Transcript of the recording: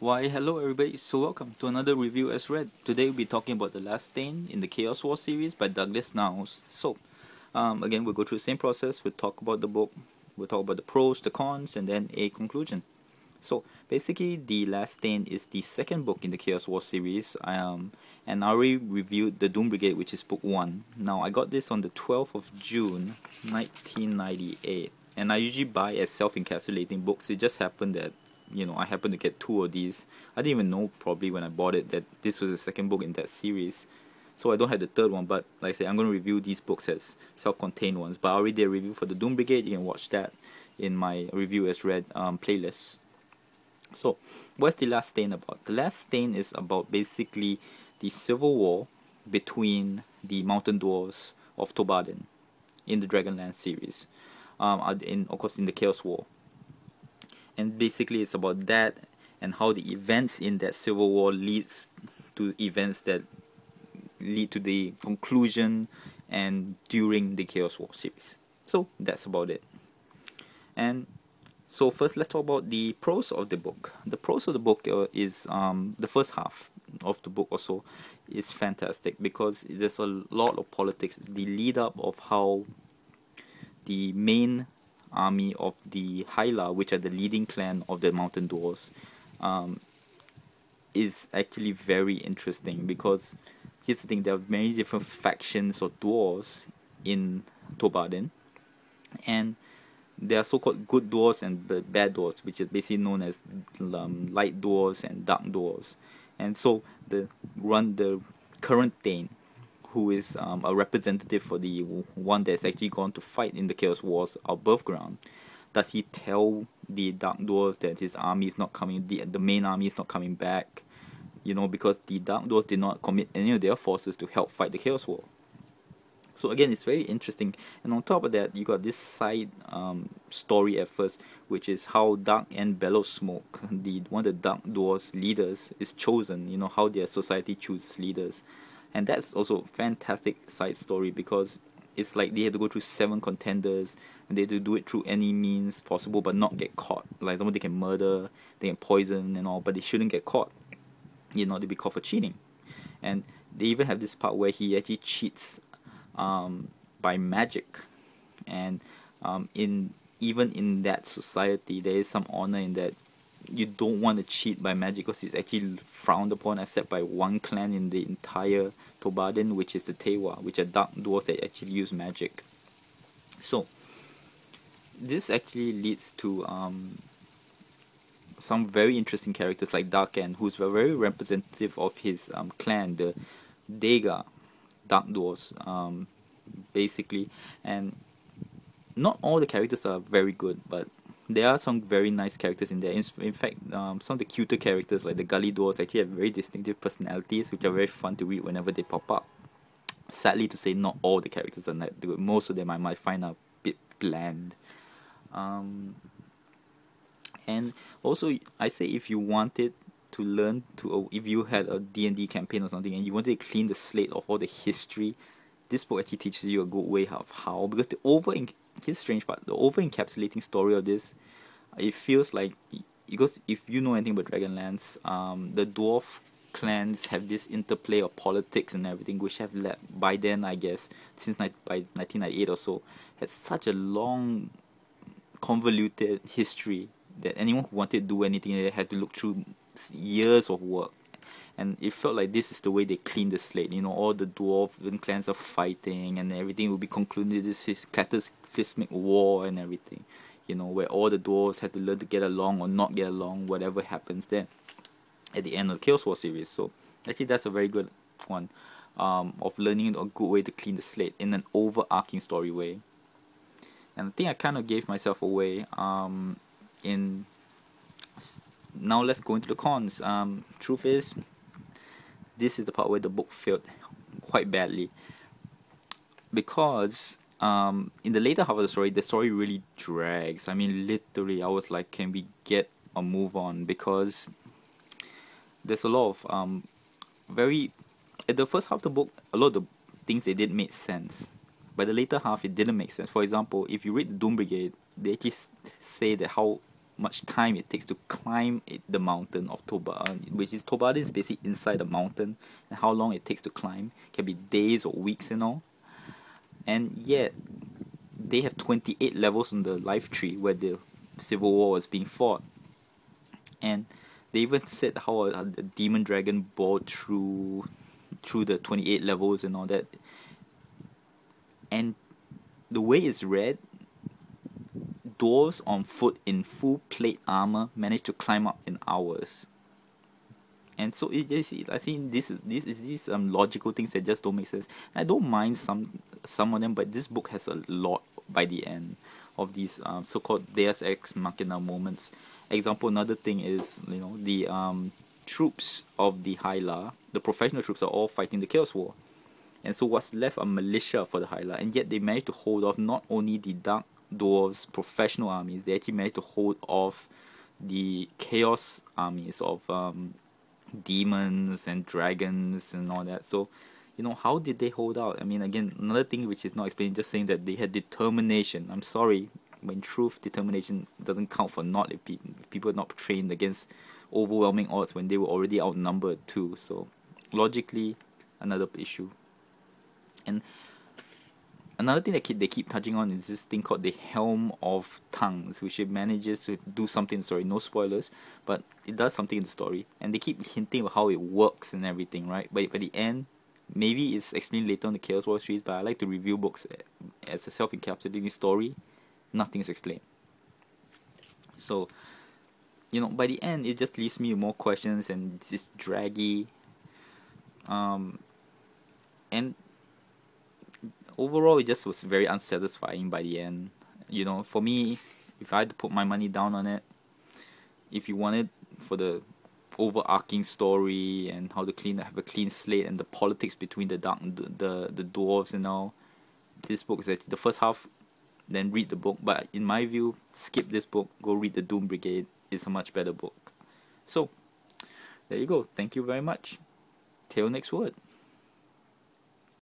Why, hello everybody, so welcome to another review as read. Today we'll be talking about The Last Stain in the Chaos War series by Douglas Niles. So, again, we'll go through the same process. We'll talk about the book, we'll talk about the pros, the cons, and then a conclusion. So, basically, The Last Stain is the second book in the Chaos War series, and I already reviewed The Doom Brigade, which is book 1. Now, I got this on the 12th of June, 1998, and I usually buy as self-encapsulating books. It just happened that I happened to get two of these. I didn't even know probably when I bought it that this was the second book in that series. So I don't have the third one, but like I say, I'm going to review these books as self-contained ones. But I already did a review for the Doom Brigade. You can watch that in my review as read playlist. So, what's The Last Stain about? The Last Stain is about basically the civil war between the mountain dwarves of Tobadin in the Dragonlance series. Of course, in the Chaos War. And basically it's about that and how the events in that civil war leads to events that lead to the conclusion and during the Chaos War series. So that's about it. And so first let's talk about the prose of the book. The prose of the book is the first half of the book or so is fantastic because there's a lot of politics. The lead up of how the main army of the Hyla, which are the leading clan of the mountain dwarves, is actually very interesting because here's the thing: there are many different factions of dwarves in Tobadin, and there are so-called good dwarves and bad dwarves, which is basically known as light dwarves and dark dwarves. And so the current Thane, who is a representative for the one that's actually gone to fight in the Chaos Wars above ground, does he tell the Dark Dwarves that his army is not coming, the main army is not coming back, because the Dark Dwarves did not commit any of their forces to help fight the Chaos War. So again, it's very interesting. And on top of that, you got this side story at first, which is how Dark and Bellowsmoke, one of the Dark Dwarves leaders, is chosen, how their society chooses leaders. And that's also a fantastic side story because it's like they had to go through 7 contenders and they had to do it through any means possible but not get caught. Like someone they can murder, they can poison and all, but they shouldn't get caught. They'd be caught for cheating. And they even have this part where he actually cheats by magic. And even in that society, there is some honor in that. You don't want to cheat by magic because it's actually frowned upon except by one clan in the entire Tobadin, which is the Tewa, which are dark dwarves that actually use magic. So this actually leads to some very interesting characters like Darken, who's very representative of his clan, the Dega dark dwarves, basically. And not all the characters are very good, but there are some very nice characters in there. In fact, some of the cuter characters like the Gully Dwarves actually have very distinctive personalities, which are very fun to read whenever they pop up. Sadly to say, not all the characters are that good. Most of them I might find a bit bland. And also, I say if you wanted to learn if you had a D&D campaign or something and you wanted to clean the slate of all the history, this book actually teaches you a good way of how, because here's the strange part, the over-encapsulating story of this, it feels like, because if you know anything about Dragonlance, the dwarf clans have this interplay of politics and everything, which have led, by then I guess, by 1998 or so, had such a long, convoluted history that anyone who wanted to do anything, they had to look through years of work. And it felt like this is the way they clean the slate. All the dwarven clans are fighting and everything will be concluded. This is cataclysmic war and everything. Where all the dwarves had to learn to get along or not get along, whatever happens then at the end of the Chaos War series. So actually that's a very good one of learning a good way to clean the slate in an overarching story way. And I think I kind of gave myself away now let's go into the cons. Truth is, this is the part where the book failed quite badly because in the later half of the story really drags. I mean, literally, I was like, can we get a move on? Because there's a lot of at the first half of the book, a lot of the things they did made sense. By the later half, it didn't make sense. For example, if you read the Doom Brigade, they actually say that how much time it takes to climb the mountain of Tobadin, which is Tobadin is basically inside the mountain, and how long it takes to climb can be days or weeks and all. And yet they have 28 levels on the life tree where the civil war was being fought, and they even said how a demon dragon bored through the 28 levels and all that. And the way it's read, dwarves on foot in full plate armor managed to climb up in hours. And so it just, I think this is these logical things that just don't make sense. I don't mind some of them, but this book has a lot by the end of these so-called Deus Ex Machina moments. Example, another thing is, you know, the troops of the Hyla, the professional troops, are all fighting the Chaos War, and so what's left are militia for the Hyla, and yet they managed to hold off not only the Dark Dwarves' professional armies, they actually managed to hold off the Chaos armies of demons and dragons and all that. So, you know, how did they hold out? I mean, again, another thing which is not explained, just saying that they had determination. I'm sorry, when truth, determination doesn't count for naught if people are not trained against overwhelming odds when they were already outnumbered too. So, logically, another issue. And another thing that they keep touching on is this thing called the Helm of Tongues, which it manages to do something in the story. No spoilers, but it does something in the story. And they keep hinting about how it works and everything, right? But by the end, maybe it's explained later on the Chaos War series, but I like to review books as a self-encapsulating story. Nothing is explained. So, you know, by the end, it just leaves me with more questions, and it's draggy. And overall, it just was very unsatisfying by the end. You know, for me, if I had to put my money down on it, if you wanted for the overarching story and how to have a clean slate and the politics between the dwarves and all, this book is actually the first half. Then read the book, but in my view, skip this book. Go read the Doom Brigade. It's a much better book. So there you go. Thank you very much. Till next word.